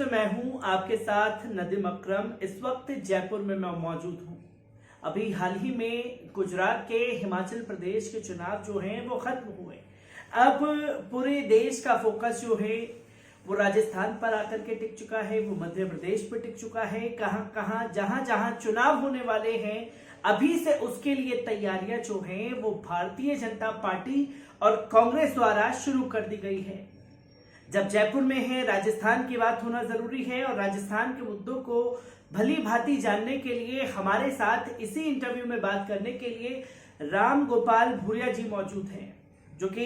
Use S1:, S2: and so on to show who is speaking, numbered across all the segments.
S1: से मैं हूं आपके साथ नदीम अकरम। इस वक्त जयपुर में मैं मौजूद हूं। अभी हाल ही में गुजरात के हिमाचल प्रदेश के चुनाव जो हैं वो खत्म हुए। अब पूरे देश का फोकस जो है वो राजस्थान पर आकर के टिक चुका है, वो मध्य प्रदेश पर टिक चुका है। कहां कहां जहां जहां चुनाव होने वाले हैं अभी से उसके लिए तैयारियां जो हैं वो भारतीय जनता पार्टी और कांग्रेस द्वारा शुरू कर दी गई है। जब जयपुर में है, राजस्थान की बात होना जरूरी है और राजस्थान के मुद्दों को भली भांति जानने के लिए हमारे साथ इसी इंटरव्यू में बात करने के लिए राम गोपाल भूरिया जी मौजूद हैं, जो कि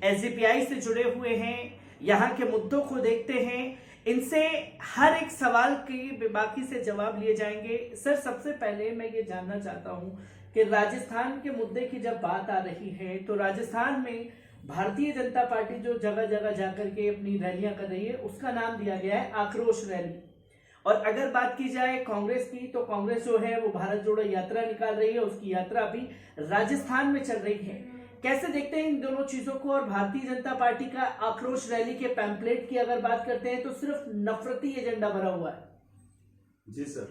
S1: एसडीपीआई से जुड़े हुए हैं, यहाँ के मुद्दों को देखते हैं। इनसे हर एक सवाल के बेबाकी से जवाब लिए जाएंगे। सर, सबसे पहले मैं ये जानना चाहता हूँ कि राजस्थान के मुद्दे की जब बात आ रही है तो राजस्थान में भारतीय जनता पार्टी जो जगह जगह जाकर के अपनी रैलियां कर रही है उसका नाम दिया गया है आक्रोश रैली। और अगर बात की जाए कांग्रेस की तो कांग्रेस जो है वो भारत जोड़ो यात्रा निकाल रही है, उसकी यात्रा अभी राजस्थान में चल रही है। कैसे देखते हैं इन दोनों चीजों को? और भारतीय जनता पार्टी का आक्रोश रैली के पैम्पलेट की अगर बात करते हैं तो सिर्फ नफरती एजेंडा भरा हुआ है।
S2: जी सर,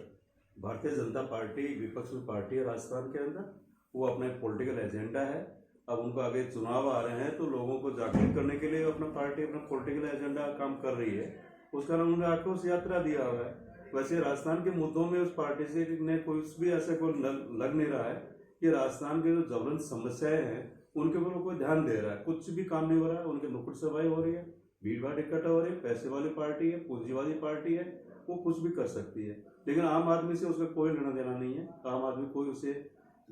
S2: भारतीय जनता पार्टी विपक्ष में पार्टी है राजस्थान के अंदर, वो अपना पॉलिटिकल एजेंडा है। अब उनको आगे चुनाव आ रहे हैं तो लोगों को जागरूक करने के लिए अपना पार्टी अपना पॉलिटिकल एजेंडा काम कर रही है, उसका नाम उन्होंने आक्रोश यात्रा दिया हुआ है। वैसे राजस्थान के मुद्दों में उस पार्टी से ने कुछ भी ऐसा कोई लग नहीं रहा है कि राजस्थान के जो ज्वलंत समस्याएं हैं उनके ऊपर कोई ध्यान दे रहा है। कुछ भी काम नहीं हो रहा है, उनके नुक्कड़ सभाएं हो रही है, भीड़ भाड़ इकट्ठा हो रही है, पैसे वाली पार्टी है, पूंजीवादी पार्टी है, वो कुछ भी कर सकती है। लेकिन आम आदमी से उसका कोई लेना देना नहीं है। आम आदमी कोई उसे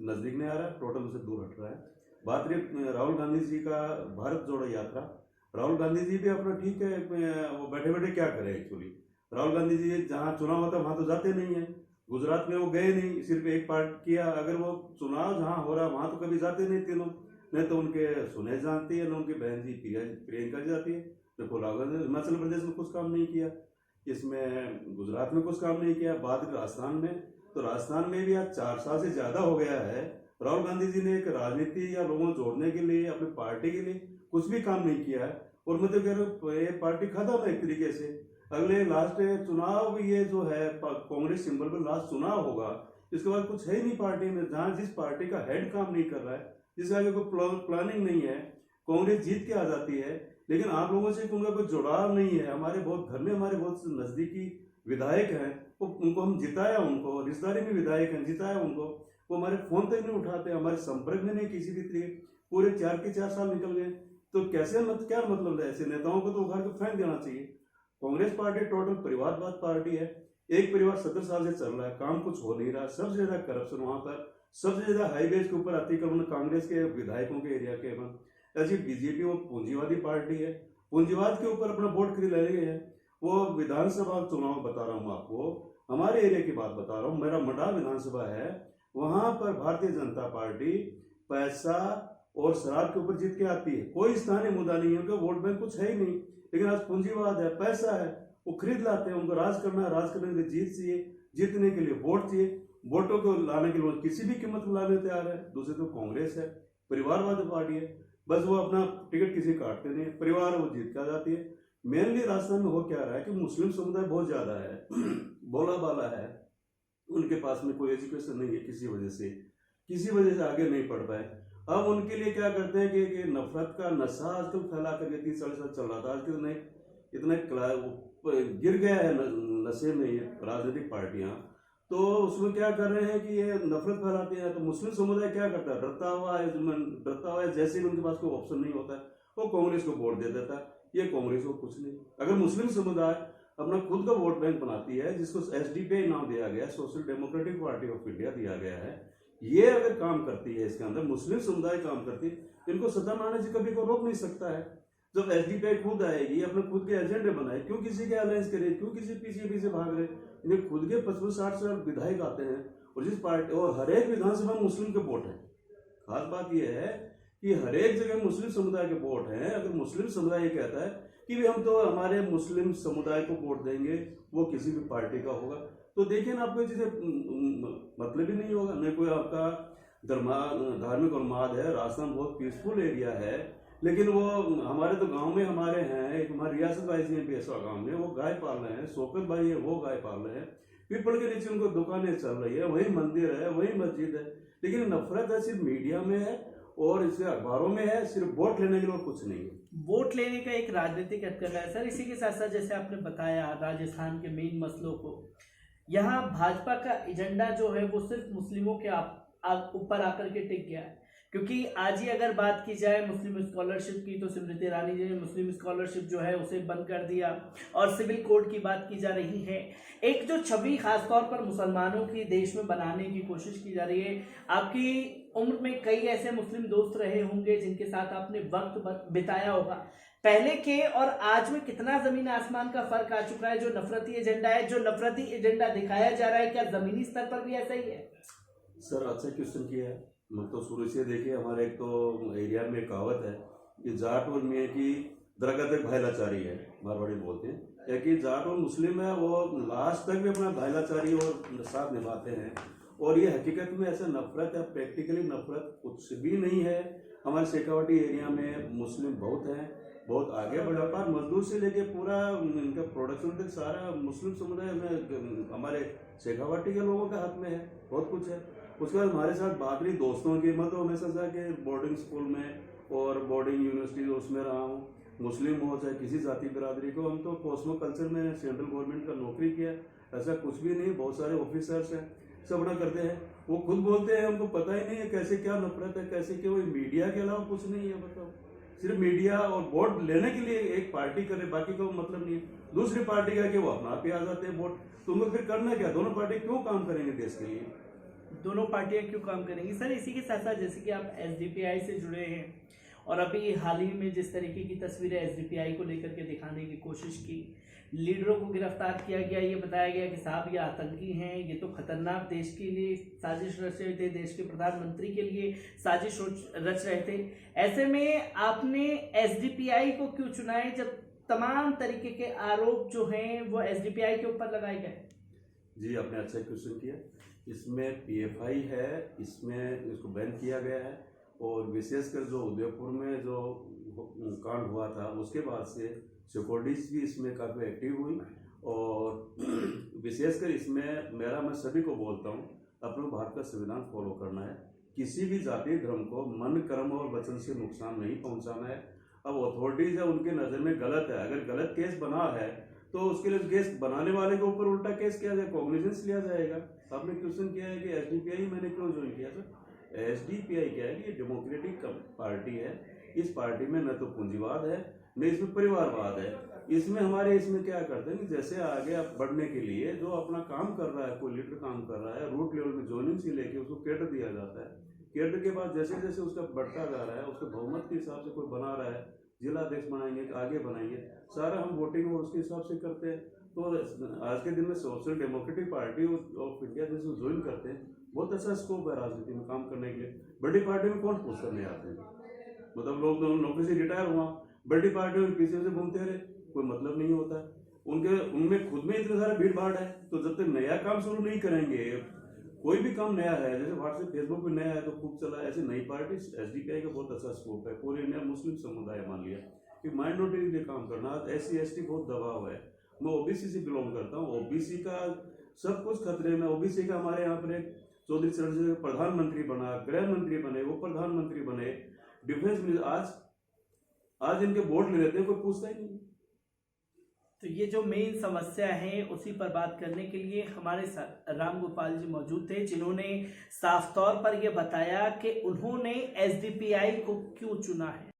S2: नजदीक नहीं आ रहा है, टोटल उसे दूर हट रहा है। बात रही राहुल गांधी जी का भारत जोड़ो यात्रा, राहुल गांधी जी भी अपना ठीक है, वो बैठे बैठे क्या करें एक्चुअली। राहुल गांधी जी जहाँ चुनाव होता है वहां तो जाते नहीं है। गुजरात में वो गए नहीं, सिर्फ एक पार्ट किया। अगर वो चुनाव जहाँ हो रहा है वहां तो कभी जाते नहीं तीनों, नहीं तो उनके सुने जानती है, न उनकी बहन जी प्रियंका जी जाती है। देखो राहुल गांधी हिमाचल प्रदेश में कुछ काम नहीं किया, इसमें गुजरात में कुछ काम नहीं किया। बात राजस्थान में, तो राजस्थान में भी आज 4 साल से ज्यादा हो गया है, राहुल गांधी जी ने एक राजनीति या लोगों को जोड़ने के लिए अपनी पार्टी के लिए कुछ भी काम नहीं किया है। और मैं तो कह रहा हूँ ये पार्टी खत्म है एक तरीके से। अगले लास्ट चुनाव ये जो है कांग्रेस सिंबल पर लास्ट चुनाव होगा, इसके बाद कुछ है ही नहीं पार्टी में। जहाँ जिस पार्टी का हेड काम नहीं कर रहा है, जिसका आगे कोई प्लानिंग नहीं है, कांग्रेस जीत के आ जाती है लेकिन आप लोगों से उनका कोई जुड़ाव नहीं है। हमारे बहुत घर में हमारे बहुत नजदीकी विधायक हैं, उनको हम जिताया, उनको रिश्तेदारी में विधायक हैं, जिताया उनको, वो हमारे फोन तक नहीं उठाते, हमारे संपर्क में नहीं किसी भी तरीके। पूरे 4 साल निकल गए, तो कैसे क्या मतलब है? ऐसे नेताओं को तो उखाड़ के फेंक देना चाहिए। कांग्रेस पार्टी टोटल परिवारवाद पार्टी है। एक परिवार 70 साल से चल रहा है, काम कुछ हो नहीं रहा। सबसे ज्यादा करप्शन वहां पर, सबसे ज्यादा हाईवेज के ऊपर अतिक्रमण कांग्रेस के विधायकों के एरिया के। ऐसी बीजेपी वो पूंजीवादी पार्टी है, पूंजीवाद के ऊपर अपना वोट खरीद ले रही है। वो विधानसभा चुनाव बता रहा हूँ आपको, हमारे एरिया की बात बता रहा हूँ। मेरा मडा विधानसभा है, वहां पर भारतीय जनता पार्टी पैसा और शराब के ऊपर जीत के आती है। कोई स्थानीय मुद्दा नहीं है, उनका वोट बैंक कुछ है ही नहीं। लेकिन आज पूंजीवाद है, पैसा है, वो खरीद लाते हैं। उनको राज करना है, राज करने के लिए जीत चाहिए, जीतने के लिए वोट चाहिए। वोटों को लाने के लिए किसी भी कीमत को लाने तैयार है। दूसरे तो कांग्रेस है, परिवारवादी पार्टी है, बस वो अपना टिकट किसी काटते नहीं, परिवार वो जीत के आ जाती है। मेनली राजस्थान में हो क्या रहा है कि मुस्लिम समुदाय बहुत ज्यादा है, बोला बाला है, उनके पास में कोई एजुकेशन नहीं है, किसी वजह से आगे नहीं पढ़ पाए। अब उनके लिए क्या करते हैं कि नफरत का नशा आजकल फैला करके 30-40 साल चल रहा था, आजकल नहीं इतना गिर गया है नशे में ये राजनीतिक पार्टियां। तो उसमें क्या कर रहे हैं कि ये नफरत फैलाते हैं। तो मुस्लिम समुदाय क्या करता है, डरता हुआ है, जैसे भी उनके पास कोई ऑप्शन नहीं होता है वो कांग्रेस को वोट दे देता है। ये कांग्रेस को कुछ नहीं। अगर मुस्लिम समुदाय अपना खुद का वोट बैंक बनाती है, जिसको एसडीपीआई नाम दिया गया, social democratic party of India दिया गया है, ये अगर काम करती है, इसके अंदर मुस्लिम समुदाय काम करती है, इनको सत्ता में आने से कभी को रोक नहीं सकता है। जब एसडीपीआई खुद आएगी, अपने खुद के एजेंडे बनाए, क्यों किसी के अलायंस करे, क्यों किसी पीछे भाग रहे? इन्हें खुद के 55-60 विधायक आते हैं और जिस पार्टी, और हर एक विधानसभा में मुस्लिम के वोट है। खास बात यह है कि हर एक जगह मुस्लिम समुदाय के वोट हैं। अगर मुस्लिम समुदाय ये कहता है कि भी हम तो हमारे मुस्लिम समुदाय को वोट देंगे, वो किसी भी पार्टी का होगा, तो देखिए ना आपको ये चीजें मतलब ही नहीं होगा। न कोई आपका धार्मिक उन्माद है। राजस्थान बहुत पीसफुल एरिया है, लेकिन वो हमारे तो गांव में हमारे हैं, एक हमारे रियासत भाई जी हैं पेशवा गांव में, वो गाय पाल रहे हैं, शौकत भाई है वो गाय पाल रहे हैं, पीपल के नीचे उनको दुकानें चल रही है, वही मंदिर है, वही मस्जिद है। लेकिन नफरत है सिर्फ मीडिया में है और इसके अखबारों में है, सिर्फ वोट लेने के लिए और कुछ नहीं है।
S1: वोट लेने का एक राजनीतिक हथकंडा है सर। इसी के साथ साथ जैसे आपने बताया राजस्थान के मेन मसलों को, यहाँ भाजपा का एजेंडा जो है वो सिर्फ मुस्लिमों के ऊपर आकर के टिक गया है। क्योंकि आज ही अगर बात की जाए मुस्लिम स्कॉलरशिप की, तो स्मृति ईरानी जी ने मुस्लिम स्कॉलरशिप जो है उसे बंद कर दिया और सिविल कोड की बात की जा रही है। एक जो छवि खासतौर पर मुसलमानों की देश में बनाने की कोशिश की जा रही है। आपकी उम्र में कई ऐसे मुस्लिम दोस्त रहे होंगे जिनके साथ आपने वक्त बिताया होगा। पहले के और आज में कितना जमीन आसमान का फर्क आ चुका है। जो नफरती एजेंडा है, जो नफरती एजेंडा दिखाया जा रहा है, क्या जमीनी स्तर पर भी ऐसा ही है?
S2: सर अच्छा क्वेश्चन किया है। मतलब तो शुरू से देखिए हमारे एक तो एरिया में एक कहावत है कि जाट और मियाँ की दरगत एक भाईलाचारी है, मारवाड़ी बोलते हैं, या कि जाट और मुस्लिम है वो लास्ट तक भी अपना भाईलाचारी और साथ निभाते हैं। और ये हकीकत में ऐसा नफरत है, प्रैक्टिकली नफरत कुछ भी नहीं है। हमारे शेखावाटी एरिया में मुस्लिम बहुत हैं, बहुत आगे बढ़ा, पर मजदूर से लेके पूरा इनका प्रोडक्शन तक सारा मुस्लिम समुदाय में हमारे शेखावाटी के लोगों के हाथ में है, बहुत कुछ है। उसके बाद हमारे साथ बाकी दोस्तों की, मैं तो हमेशा से कि बोर्डिंग स्कूल में और बोर्डिंग यूनिवर्सिटी उसमें रहा हूँ, मुस्लिम हो चाहे किसी जाति बिरादरी को, हम तो कॉस्मो कल्चर में सेंट्रल गवर्नमेंट का नौकरी किया, ऐसा कुछ भी नहीं। बहुत सारे ऑफिसर्स हैं, सब अपना करते हैं, वो खुद बोलते हैं उनको पता ही नहीं है कैसे क्या नफरत है, कैसे क्या। वो मीडिया के अलावा कुछ नहीं है। बताओ, सिर्फ मीडिया और वोट लेने के लिए एक पार्टी करे, बाकी का मतलब नहीं है। दूसरी पार्टी का कि वो अपना आप ही आ जाते हैं वोट, तो उनको फिर करना क्या? दोनों पार्टी क्यों काम करेंगे देश के लिए?
S1: दोनों पार्टियां क्यों काम करेंगी सर? इसी के साथ साथ जैसे कि आप एसडीपीआई से जुड़े हैं और अभी हाल ही में जिस तरीके की तस्वीरें एसडीपीआई को लेकर के दिखाने की कोशिश की, लीडरों को गिरफ्तार किया गया, ये बताया गया कि साहब ये आतंकी हैं, ये तो खतरनाक देश के लिए साजिश रच रहे थे, देश के प्रधानमंत्री के लिए साजिश रच रहे थे। ऐसे में आपने एसडीपीआई को क्यों चुना है जब तमाम तरीके के आरोप जो हैं वो एसडीपीआई के ऊपर लगाए गए?
S2: जी, आपने अच्छा क्वेश्चन किया। इसमें पीएफआई है, इसमें इसको बैन किया गया है, और विशेषकर जो उदयपुर में जो कांड हुआ था उसके बाद से सिक्योरिटीज भी इसमें काफ़ी एक्टिव हुई। और विशेषकर इसमें मैं सभी को बोलता हूँ, अपने भारत का संविधान फॉलो करना है, किसी भी जाति धर्म को मन कर्म और वचन से नुकसान नहीं पहुँचाना है। अब अथॉरिटीज है, उनके नज़र में गलत है, अगर गलत केस बना है तो उसके लिए केस बनाने वाले के ऊपर उल्टा केस किया जाए, कॉग्निजेंस लिया जाएगा। आपने क्वेश्चन किया है कि एसडीपीआई मैंने क्यों ज्वाइन किया? सर, एसडीपीआई क्या है कि ये डेमोक्रेटिक पार्टी है। इस पार्टी में न तो पूंजीवाद है, न इसमें परिवारवाद है। इसमें हमारे इसमें क्या करते हैं कि जैसे आगे बढ़ने के लिए जो अपना काम कर रहा है, कोई लीडर काम कर रहा है, रूट लेवल में ज्वाइनिंग से लेके उसको कैडर दिया जाता है। कैडर के बाद जैसे जैसे उसका बढ़ता जा रहा है, उसके बहुमत के हिसाब से कोई बना रहा है, जिला अध्यक्ष बनाएंगे, आगे बनाएंगे, सारा हम वोटिंग और उसके हिसाब से करते हैं। तो आज के दिन में social democratic party of India जैसे ज्वाइन करते हैं, बहुत अच्छा स्कोप है राजनीति में काम करने के लिए। बड़ी पार्टी में कौन पूछ करने आते हैं? मतलब लोग नौकरी से रिटायर हुआ, बड़ी पार्टी में पीछे से घूमते रहे, कोई मतलब नहीं होता। उनमें खुद में इतने सारे भीड़ भाड़ है, तो जब तक नया काम शुरू नहीं करेंगे, कोई भी काम नया है, जैसे व्हाट्सएप फेसबुक पे नया है तो खूब चला, ऐसे नई पार्टी एसडीपीआई का बहुत अच्छा स्कोप है। पूरे इंडिया मुस्लिम समुदाय मान लिया कि माइनॉरिटी के लिए काम करना, एससी एसटी बहुत दबाव है। मैं ओबीसी से बिलोंग करता हूँ, ओबीसी का सब कुछ खतरे में। ओबीसी का हमारे यहाँ पर एक चौधरी चरण सिंह प्रधानमंत्री बना, गृह मंत्री बने, वो प्रधानमंत्री बने, डिफेंस मिनिस्टर, आज इनके वोट ले लेते हैं, कोई पूछता ही नहीं।
S1: तो ये जो मेन समस्या है उसी पर बात करने के लिए हमारे साथ राम गोपाल जी मौजूद थे, जिन्होंने साफ तौर पर यह बताया कि उन्होंने एसडीपीआई को क्यों चुना है।